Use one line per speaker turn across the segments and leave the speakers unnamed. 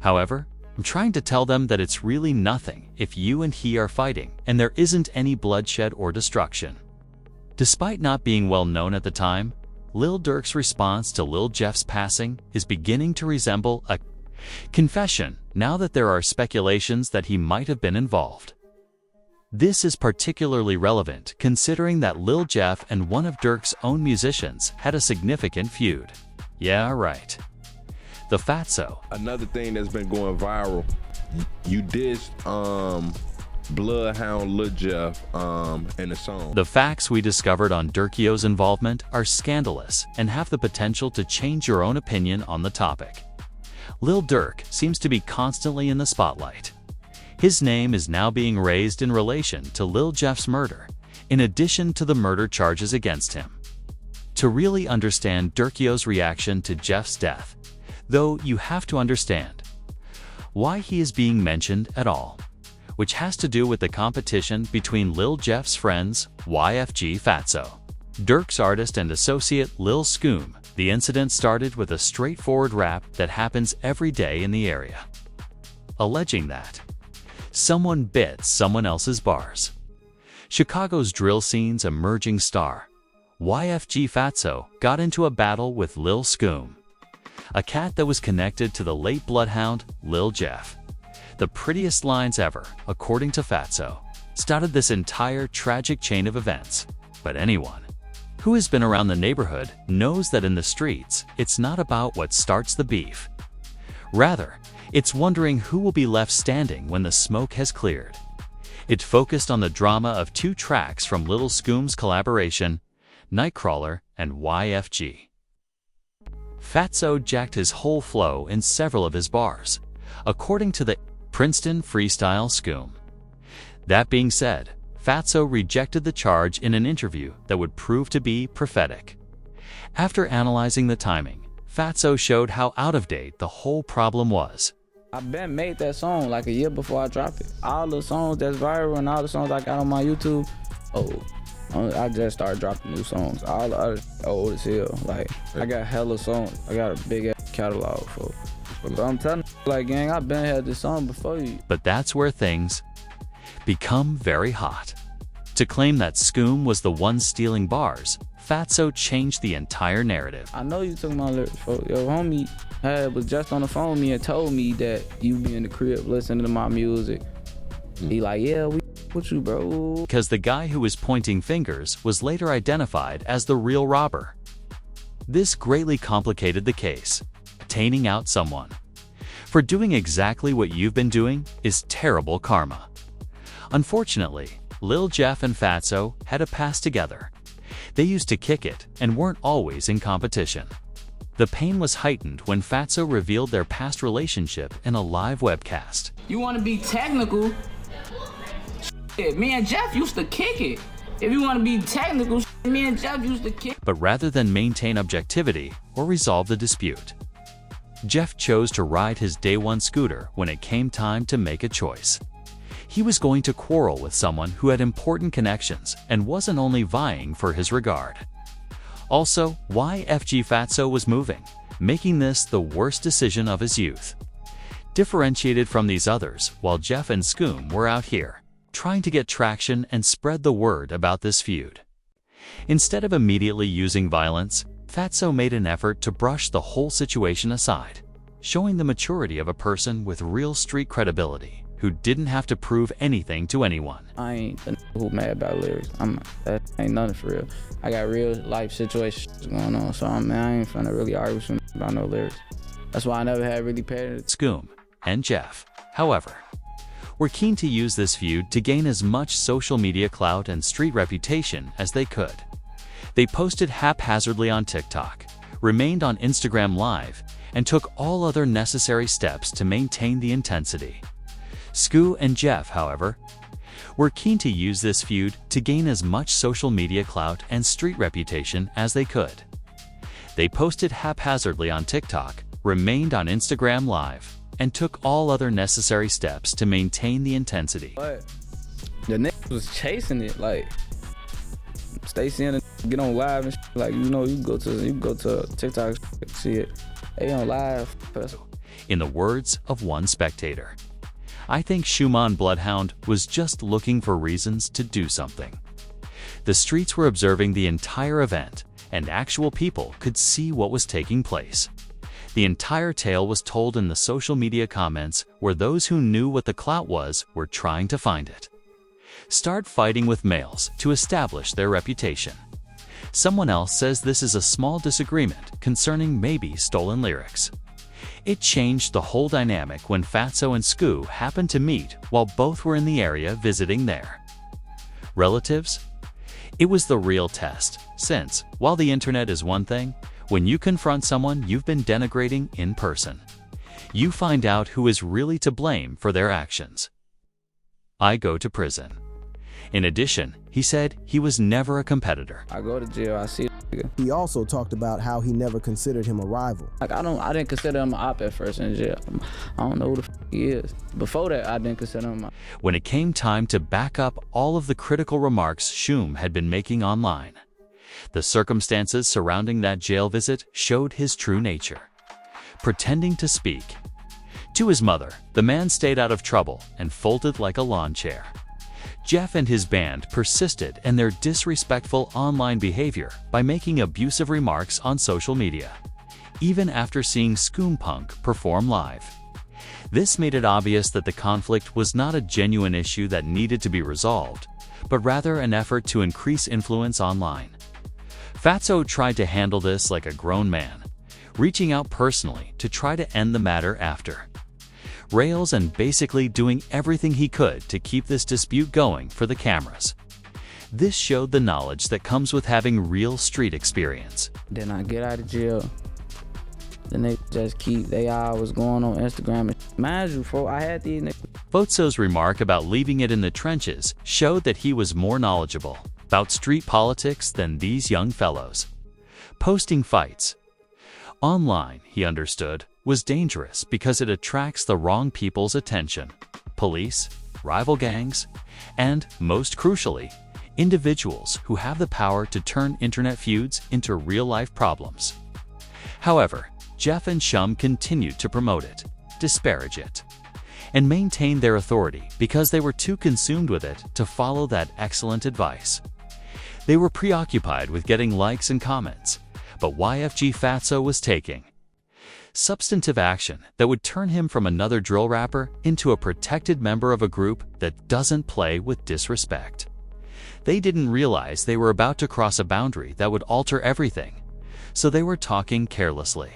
However, I'm trying to tell them that it's really nothing if you and he are fighting and there isn't any bloodshed or destruction. Despite not being well known at the time, Lil Durk's response to Lil Jeff's passing is beginning to resemble a confession now that there are speculations that he might have been involved. This is particularly relevant considering that Lil Jeff and one of Durk's own musicians had a significant feud. Yeah, right. The Fatso.
Another thing that's been going viral, you dissed Bloodhound Lil Jeff in the song.
The facts we discovered on Durkio's involvement are scandalous and have the potential to change your own opinion on the topic. Lil Durk seems to be constantly in the spotlight. His name is now being raised in relation to Lil Jeff's murder, in addition to the murder charges against him. To really understand Durkio's reaction to Jeff's death, though, you have to understand why he is being mentioned at all, which has to do with the competition between Lil Jeff's friends, YFG Fatso, Durk's artist and associate Lil Scoom. The incident started with a straightforward rap that happens every day in the area, alleging that someone bit someone else's bars. Chicago's drill scene's emerging star, YFG Fatso, got into a battle with Lil Scoom, a cat that was connected to the late bloodhound Lil Jeff. The prettiest lines ever, according to Fatso, started this entire tragic chain of events. But anyone who has been around the neighborhood knows that in the streets, it's not about what starts the beef. Rather, it's wondering who will be left standing when the smoke has cleared. It focused on the drama of 2 tracks from Lil Scoom's collaboration, Nightcrawler and YFG. Fatso jacked his whole flow in several of his bars, according to the Princeton Freestyle Scoom. That being said, Fatso rejected the charge in an interview that would prove to be prophetic. After analyzing the timing, Fatso showed how out of date the whole problem was.
I been made that song like a year before I dropped it. All the songs that's viral and all the songs I got on my YouTube, I just started dropping new songs. All the others old as hell. Like, I got hella songs. I got a big ass catalog for. But I'm telling you, like, gang, I been had this song before you.
But that's where things become very hot. To claim that Scoom was the one stealing bars, Fatso changed the entire narrative.
I know you took my lyrics, folks. Your homie was just on the phone with me and told me that you be in the crib listening to my music. He like, yeah, we with you, bro.
Because the guy who was pointing fingers was later identified as the real robber. This greatly complicated the case. Attaining out someone for doing exactly what you've been doing is terrible karma. Unfortunately, Lil Jeff and Fatso had a past together. They used to kick it and weren't always in competition. The pain was heightened when Fatso revealed their past relationship in a live webcast.
You want to be technical? Me and Jeff used to kick it. If you want to be technical, me and Jeff used to kick.
But rather than maintain objectivity or resolve the dispute, Jeff chose to ride his day one scooter when it came time to make a choice. He was going to quarrel with someone who had important connections and wasn't only vying for his regard. Also, YFG Fatso was moving, making this the worst decision of his youth. Differentiated from these others, while Jeff and Scoom were out here, trying to get traction and spread the word about this feud. Instead of immediately using violence, Fatso made an effort to brush the whole situation aside, showing the maturity of a person with real street credibility, who didn't have to prove anything to anyone.
I ain't the who mad about lyrics. That ain't nothing for real. I got real life situations going on, so I ain't finna really argue with you about no lyrics. That's why I never had really paid it.
Scoom and Jeff, however, were keen to use this feud to gain as much social media clout and street reputation as they could. They posted haphazardly on TikTok, remained on Instagram Live, and took all other necessary steps to maintain the intensity. Scoo and Jeff, however, were keen to use this feud to gain as much social media clout and street reputation as they could. They posted haphazardly on TikTok, remained on Instagram Live, and took all other necessary steps to maintain the intensity.
But the niggas was chasing it, like, stay seeing it, get on live and shit. Like, you know, you go to TikTok and see it. They on live.
In the words of one spectator, "I think Schumann Bloodhound was just looking for reasons to do something." The streets were observing the entire event, and actual people could see what was taking place. The entire tale was told in the social media comments, where those who knew what the clout was were trying to find it. Start fighting with males to establish their reputation. Someone else says this is a small disagreement concerning maybe stolen lyrics. It changed the whole dynamic when Fatso and Scoo happened to meet while both were in the area visiting there. Relatives? It was the real test, since, while the internet is one thing, when you confront someone you've been denigrating in person, you find out who is really to blame for their actions. I go to prison. In addition, he said he was never a competitor.
I go to jail, I see nigga.
He also talked about how he never considered him a rival.
Like I didn't consider him an op at first in jail. I don't know who the he is. Before that, I didn't consider him.
When it came time to back up all of the critical remarks Shum had been making online, the circumstances surrounding that jail visit showed his true nature. Pretending to speak. To his mother, the man stayed out of trouble and folded like a lawn chair. Jeff and his band persisted in their disrespectful online behavior by making abusive remarks on social media, even after seeing Skoompunk perform live. This made it obvious that the conflict was not a genuine issue that needed to be resolved, but rather an effort to increase influence online. Fatso tried to handle this like a grown man, reaching out personally to try to end the matter after rails and basically doing everything he could to keep this dispute going for the cameras. This showed the knowledge that comes with having real street experience.
Then I get out of jail. Then they just keep, they all was going on Instagram. And mind you, before I had these niggas.
Fatso's remark about leaving it in the trenches showed that he was more knowledgeable about street politics than these young fellows. Posting fights online, he understood, was dangerous because it attracts the wrong people's attention: police, rival gangs, and, most crucially, individuals who have the power to turn internet feuds into real-life problems. However, Jeff and Shum continued to promote it, disparage it, and maintain their authority because they were too consumed with it to follow that excellent advice. They were preoccupied with getting likes and comments, but YFG Fatso was taking substantive action that would turn him from another drill rapper into a protected member of a group that doesn't play with disrespect. They didn't realize they were about to cross a boundary that would alter everything, so they were talking carelessly.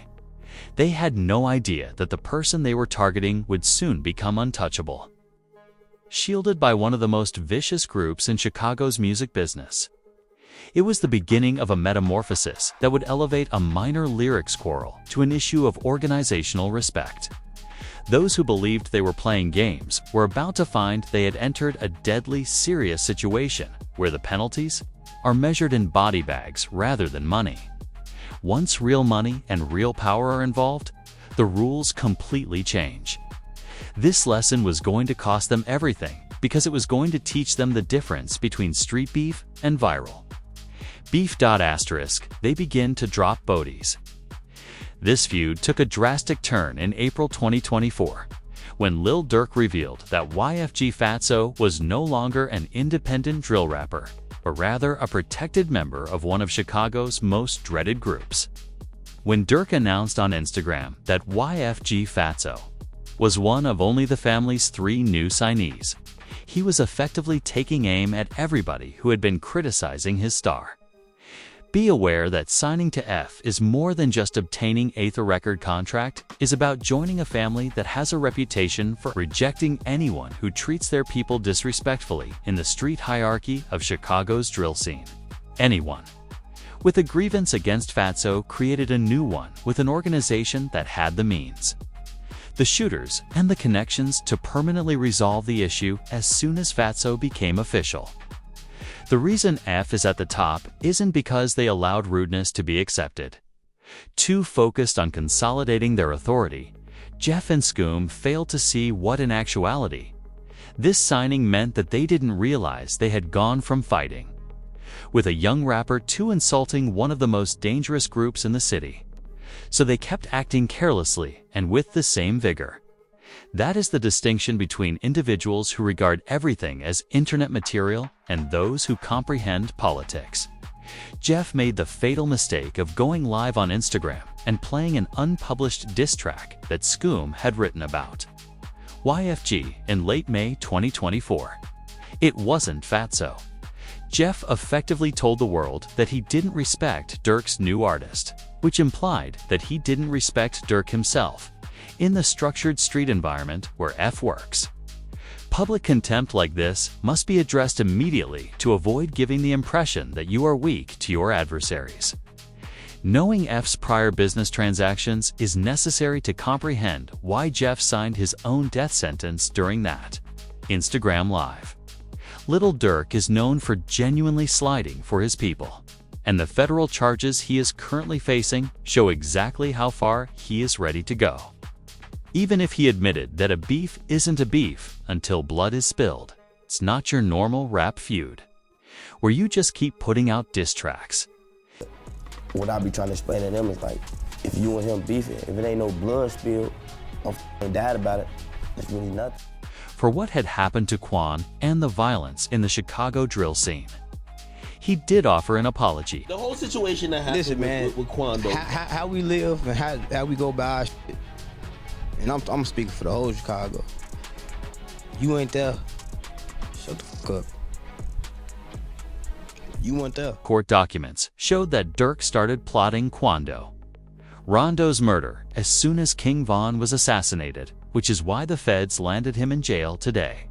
They had no idea that the person they were targeting would soon become untouchable. Shielded by one of the most vicious groups in Chicago's music business, it was the beginning of a metamorphosis that would elevate a minor lyrics quarrel to an issue of organizational respect. Those who believed they were playing games were about to find they had entered a deadly, serious situation where the penalties are measured in body bags rather than money. Once real money and real power are involved, the rules completely change. This lesson was going to cost them everything because it was going to teach them the difference between street beef and viral beef. They begin to drop bodies. This feud took a drastic turn in April 2024, when Lil Durk revealed that YFG Fatso was no longer an independent drill rapper, but rather a protected member of one of Chicago's most dreaded groups. When Durk announced on Instagram that YFG Fatso was one of only the family's 3 new signees, he was effectively taking aim at everybody who had been criticizing his star. Be aware that signing to F is more than just obtaining a record contract, is about joining a family that has a reputation for rejecting anyone who treats their people disrespectfully in the street hierarchy of Chicago's drill scene. Anyone with a grievance against Fatso created a new one with an organization that had the means, the shooters, and the connections to permanently resolve the issue as soon as Fatso became official. The reason F is at the top isn't because they allowed rudeness to be accepted. Too focused on consolidating their authority, Jeff and Scoom failed to see what in actuality, this signing meant that they didn't realize they had gone from fighting with a young rapper to insulting one of the most dangerous groups in the city, So they kept acting carelessly and with the same vigor. That is the distinction between individuals who regard everything as internet material and those who comprehend politics. Jeff made the fatal mistake of going live on Instagram and playing an unpublished diss track that Scoom had written about YFG in late May 2024. It wasn't Fatso. Jeff effectively told the world that he didn't respect Durk's new artist, which implied that he didn't respect Durk himself in the structured street environment where F works. Public contempt like this must be addressed immediately to avoid giving the impression that you are weak to your adversaries. Knowing F's prior business transactions is necessary to comprehend why Jeff signed his own death sentence during that Instagram Live. Lil Durk is known for genuinely sliding for his people, and the federal charges he is currently facing show exactly how far he is ready to go. Even if he admitted that a beef isn't a beef until blood is spilled, it's not your normal rap feud, where you just keep putting out diss tracks.
What I be trying to explain to them is like, if you and him beefing, if it ain't no blood spilled, or died about it, it's really nothing.
For what had happened to Quan and the violence in the Chicago drill scene, he did offer an apology.
The whole situation that happened with Quan, though.
How we live and how we go by our shit. And I'm speaking for the whole Chicago. You ain't there, shut the fuck up. You weren't there.
Court documents showed that Durk started plotting Rondo's murder as soon as King Von was assassinated, which is why the feds landed him in jail today.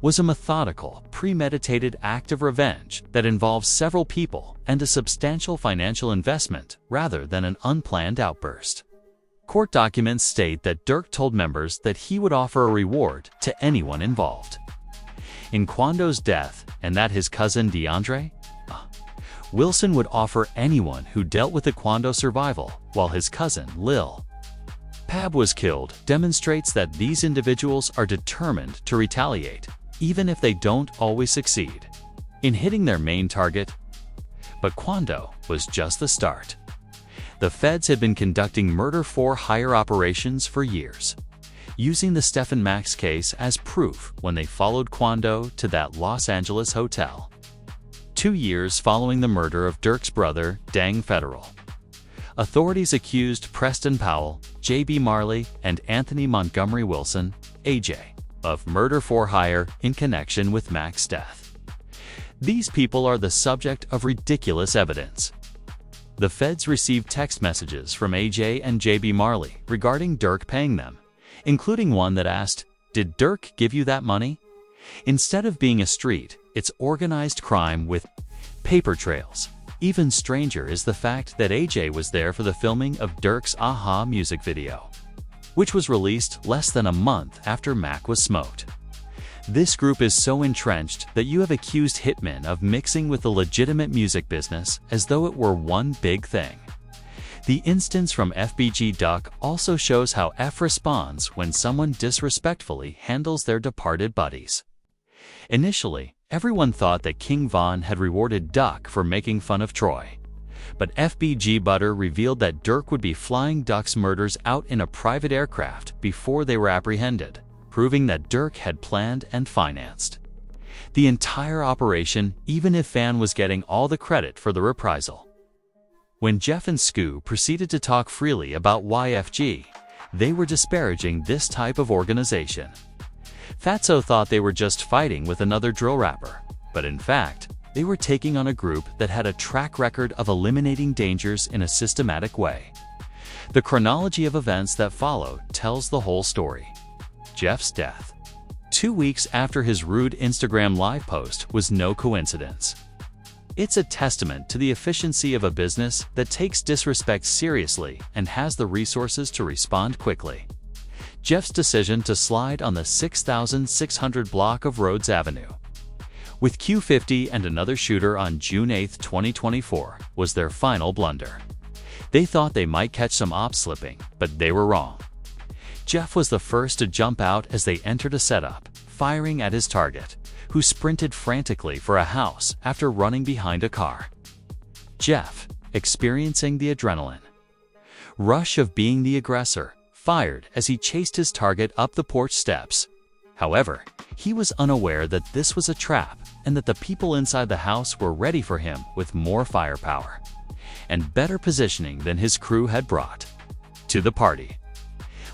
Was a methodical, premeditated act of revenge that involves several people and a substantial financial investment rather than an unplanned outburst. Court documents state that Durk told members that he would offer a reward to anyone involved in Quando's death, and that his cousin DeAndre Wilson would offer anyone who dealt with the Quando survival, while his cousin Lil Pab was killed, demonstrates that these individuals are determined to retaliate, even if they don't always succeed in hitting their main target. But Quando was just the start. The feds had been conducting murder-for-hire operations for years, using the Stephen Max case as proof when they followed Quando to that Los Angeles hotel. 2 years following the murder of Durk's brother, Dang Federal, authorities accused Preston Powell, J.B. Marley, and Anthony Montgomery Wilson, AJ, of murder-for-hire in connection with Mac's death. These people are the subject of ridiculous evidence. The feds received text messages from AJ and JB Marley regarding Durk paying them, including one that asked, "Did Durk give you that money?" Instead of being a street, it's organized crime with paper trails. Even stranger is the fact that AJ was there for the filming of Durk's Aha music video, which was released less than a month after Mac was smoked. This group is so entrenched that you have accused hitmen of mixing with the legitimate music business as though it were one big thing. The instance from FBG Duck also shows how F responds when someone disrespectfully handles their departed buddies. Initially, everyone thought that King Von had rewarded Duck for making fun of Troy. But FBG Butter revealed that Durk would be flying Duck's murders out in a private aircraft before they were apprehended, proving that Durk had planned and financed the entire operation, even if Van was getting all the credit for the reprisal. When Jeff and Scoo proceeded to talk freely about YFG, they were disparaging this type of organization. Fatso thought they were just fighting with another drill rapper, but in fact, they were taking on a group that had a track record of eliminating dangers in a systematic way. The chronology of events that followed tells the whole story. Jeff's death 2 weeks after his rude Instagram live post was no coincidence. It's a testament to the efficiency of a business that takes disrespect seriously and has the resources to respond quickly. Jeff's decision to slide on the 6,600 block of Rhodes Avenue with Q50 and another shooter on June 8, 2024 was their final blunder. They thought they might catch some ops slipping, but they were wrong. Jeff was the first to jump out as they entered a setup, firing at his target, who sprinted frantically for a house after running behind a car. Jeff, experiencing the adrenaline Rush of being the aggressor, fired as he chased his target up the porch steps. However, he was unaware that this was a trap and that the people inside the house were ready for him with more firepower and better positioning than his crew had brought to the party.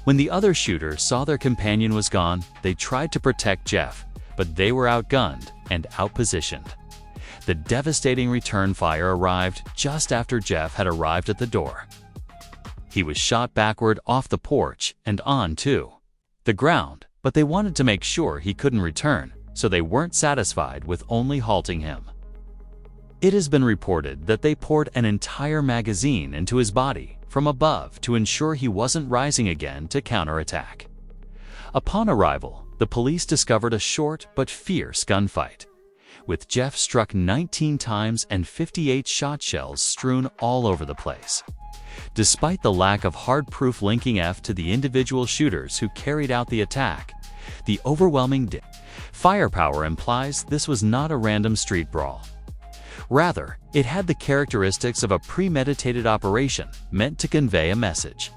When the other shooters saw their companion was gone, they tried to protect Jeff, but they were outgunned and outpositioned. The devastating return fire arrived just after Jeff had arrived at the door. He was shot backward off the porch and onto the ground, but they wanted to make sure he couldn't return, so they weren't satisfied with only halting him. It has been reported that they poured an entire magazine into his body from above to ensure he wasn't rising again to counterattack. Upon arrival, the police discovered a short but fierce gunfight, with Jeff struck 19 times and 58 shot shells strewn all over the place. Despite the lack of hard proof linking F to the individual shooters who carried out the attack, the overwhelming firepower implies this was not a random street brawl. Rather, it had the characteristics of a premeditated operation meant to convey a message.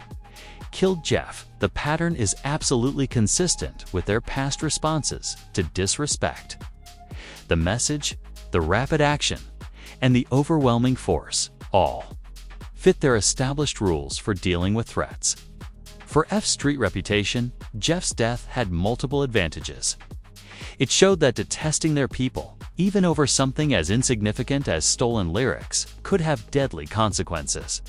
Killed Jeff, the pattern is absolutely consistent with their past responses to disrespect. The message, the rapid action, and the overwhelming force all fit their established rules for dealing with threats. For F's street reputation, Jeff's death had multiple advantages. It showed that detesting their people, even over something as insignificant as stolen lyrics, could have deadly consequences.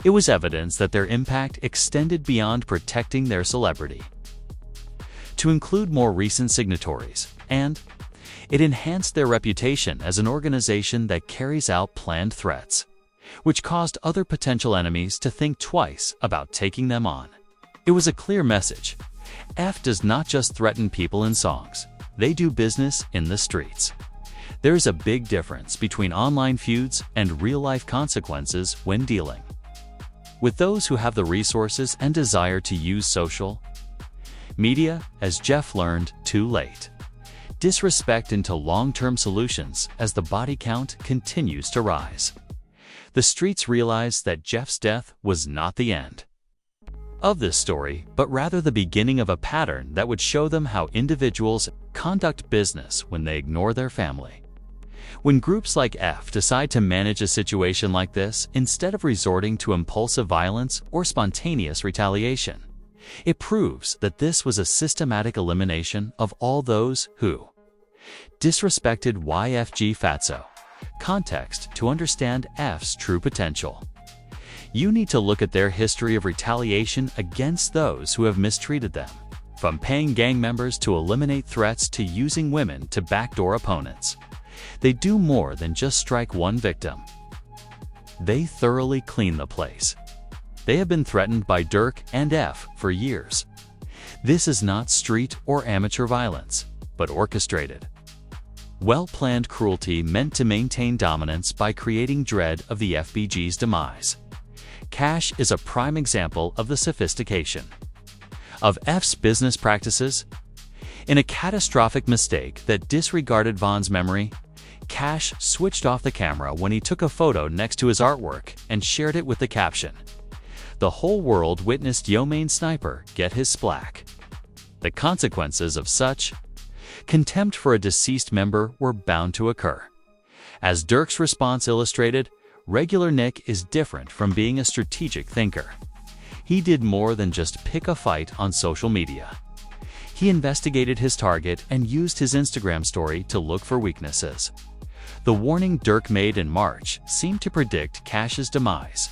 It was evidence that their impact extended beyond protecting their celebrity to include more recent signatories, and it enhanced their reputation as an organization that carries out planned threats, which caused other potential enemies to think twice about taking them on. It was a clear message. F does not just threaten people in songs, they do business in the streets. There's a big difference between online feuds and real-life consequences when dealing with those who have the resources and desire to use social media, as Jeff learned too late. Disrespect into long-term solutions as the body count continues to rise. The streets realized that Jeff's death was not the end of this story, but rather the beginning of a pattern that would show them how individuals conduct business when they ignore their family. When groups like F decide to manage a situation like this instead of resorting to impulsive violence or spontaneous retaliation, it proves that this was a systematic elimination of all those who disrespected YFG Fatso. Context to understand F's true potential. You need to look at their history of retaliation against those who have mistreated them, from paying gang members to eliminate threats to using women to backdoor opponents. They do more than just strike one victim. They thoroughly clean the place. They have been threatened by Durk and F for years. This is not street or amateur violence, but orchestrated, well-planned cruelty meant to maintain dominance by creating dread of the FBG's demise. Cash is a prime example of the sophistication of F's business practices. In a catastrophic mistake that disregarded Von's memory, Cash switched off the camera when he took a photo next to his artwork and shared it with the caption, "The whole world witnessed Yo Main Sniper get his splack." The consequences of such contempt for a deceased member were bound to occur. As Durk's response illustrated, regular Nick is different from being a strategic thinker. He did more than just pick a fight on social media. He investigated his target and used his Instagram story to look for weaknesses. The warning Durk made in March seemed to predict Cash's demise.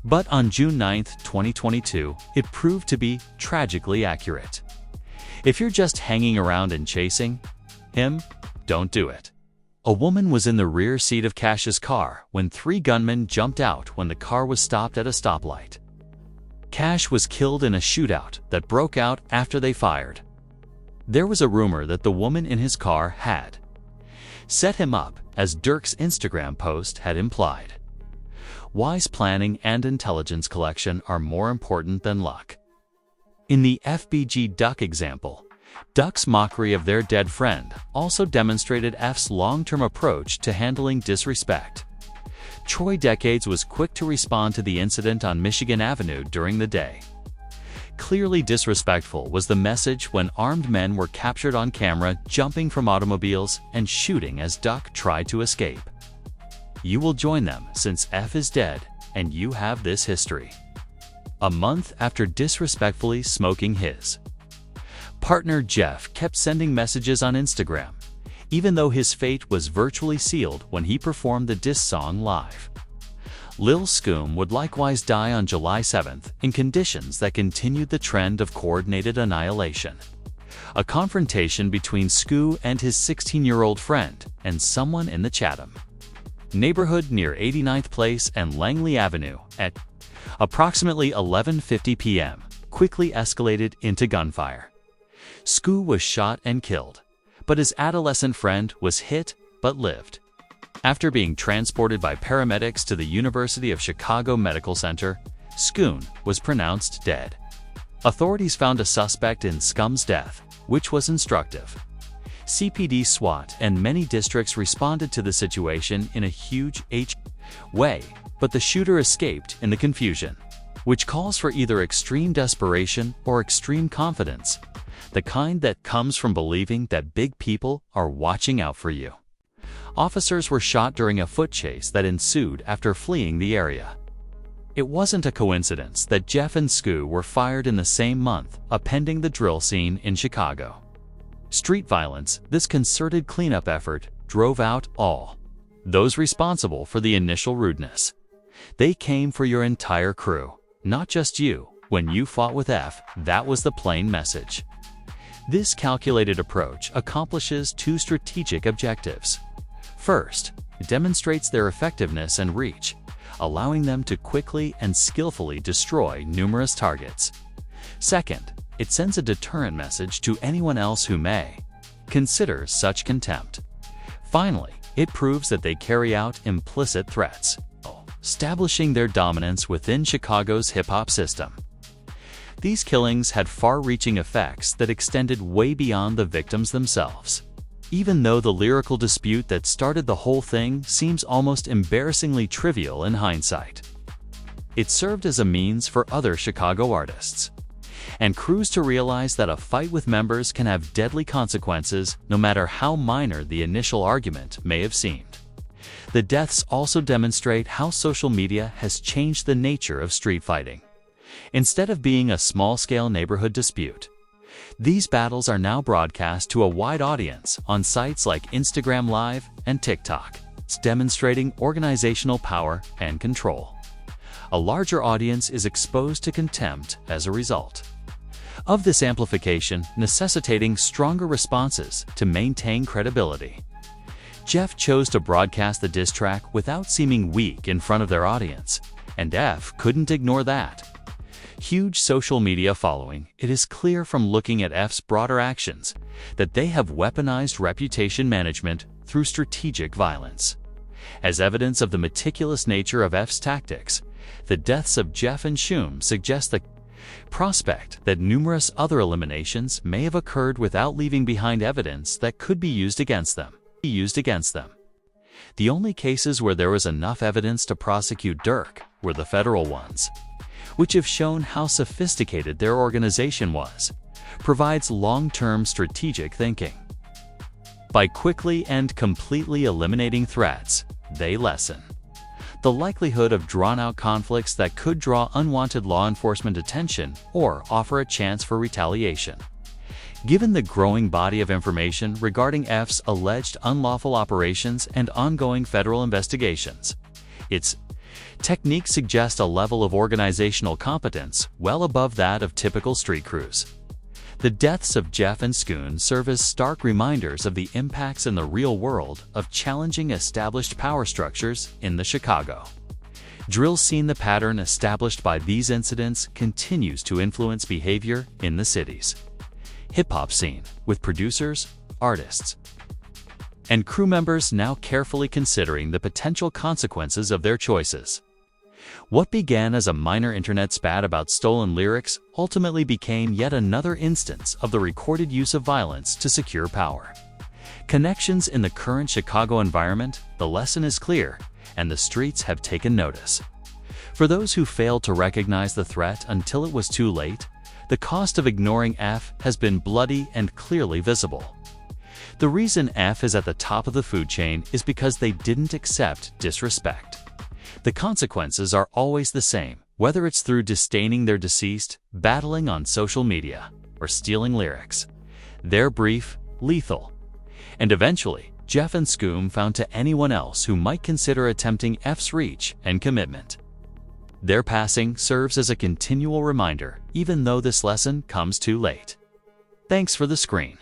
But on June 9, 2022, it proved to be tragically accurate. If you're just hanging around and chasing him, don't do it. A woman was in the rear seat of Cash's car when 3 gunmen jumped out when the car was stopped at a stoplight. Cash was killed in a shootout that broke out after they fired. There was a rumor that the woman in his car had set him up, as Durk's Instagram post had implied. Wise planning and intelligence collection are more important than luck. In the FBG Duck example, Duck's mockery of their dead friend also demonstrated F's long-term approach to handling disrespect. Troy Decades was quick to respond to the incident on Michigan Avenue during the day. Clearly disrespectful was the message when armed men were captured on camera jumping from automobiles and shooting as Duck tried to escape. You will join them since F is dead and you have this history. A month after disrespectfully smoking his partner Jeff kept sending messages on Instagram, even though his fate was virtually sealed when he performed the diss song live. Lil Scoom would likewise die on July 7th in conditions that continued the trend of coordinated annihilation. A confrontation between Scoo and his 16-year-old friend and someone in the Chatham neighborhood near 89th Place and Langley Avenue at approximately 11:50 p.m. quickly escalated into gunfire. Scoo was shot and killed, but his adolescent friend was hit but lived. After being transported by paramedics to the University of Chicago Medical Center, Scoon was pronounced dead. Authorities found a suspect in Scum's death, which was instructive. CPD, SWAT, and many districts responded to the situation in a huge way, but the shooter escaped in the confusion, which calls for either extreme desperation or extreme confidence, the kind that comes from believing that big people are watching out for you. Officers were shot during a foot chase that ensued after fleeing the area. It wasn't a coincidence that Jeff and Scoo were fired in the same month, appending the drill scene in Chicago. Street violence, this concerted cleanup effort, drove out all those responsible for the initial rudeness. They came for your entire crew, not just you. When you fought with F, that was the plain message. This calculated approach accomplishes two strategic objectives. First, it demonstrates their effectiveness and reach, allowing them to quickly and skillfully destroy numerous targets. Second, it sends a deterrent message to anyone else who may consider such contempt. Finally, it proves that they carry out implicit threats, establishing their dominance within Chicago's hip-hop system. These killings had far-reaching effects that extended way beyond the victims themselves. Even though the lyrical dispute that started the whole thing seems almost embarrassingly trivial in hindsight, it served as a means for other Chicago artists and crews to realize that a fight with members can have deadly consequences no matter how minor the initial argument may have seemed. The deaths also demonstrate how social media has changed the nature of street fighting. Instead of being a small-scale neighborhood dispute, these battles are now broadcast to a wide audience on sites like Instagram Live and TikTok, demonstrating organizational power and control. A larger audience is exposed to contempt as a result of this amplification, necessitating stronger responses to maintain credibility. Jeff chose to broadcast the diss track without seeming weak in front of their audience, and F couldn't ignore that. Huge social media following, it is clear from looking at F's broader actions that they have weaponized reputation management through strategic violence. As evidence of the meticulous nature of F's tactics, the deaths of Jeff and Shoom suggest the prospect that numerous other eliminations may have occurred without leaving behind evidence that could be used against them. The only cases where there was enough evidence to prosecute Durk were the federal ones, which have shown how sophisticated their organization was, provides long-term strategic thinking. By quickly and completely eliminating threats, they lessen the likelihood of drawn-out conflicts that could draw unwanted law enforcement attention or offer a chance for retaliation. Given the growing body of information regarding F's alleged unlawful operations and ongoing federal investigations, its techniques suggest a level of organizational competence well above that of typical street crews. The deaths of Jeff and Scoon serve as stark reminders of the impacts in the real world of challenging established power structures in the Chicago drill scene. The pattern established by these incidents continues to influence behavior in the city's hip-hop scene, with producers, artists, and crew members now carefully considering the potential consequences of their choices. What began as a minor internet spat about stolen lyrics ultimately became yet another instance of the recorded use of violence to secure power. Connections in the current Chicago environment, the lesson is clear. and the streets have taken notice. For those who failed to recognize the threat until it was too late, the cost of ignoring F has been bloody and clearly visible. The reason F is at the top of the food chain is because they didn't accept disrespect. The consequences are always the same, whether it's through disdaining their deceased, battling on social media, or stealing lyrics. They're brief, lethal. And eventually, Jeff and Scoom found to anyone else who might consider attempting F's reach and commitment. Their passing serves as a continual reminder, even though this lesson comes too late. Thanks for the screen.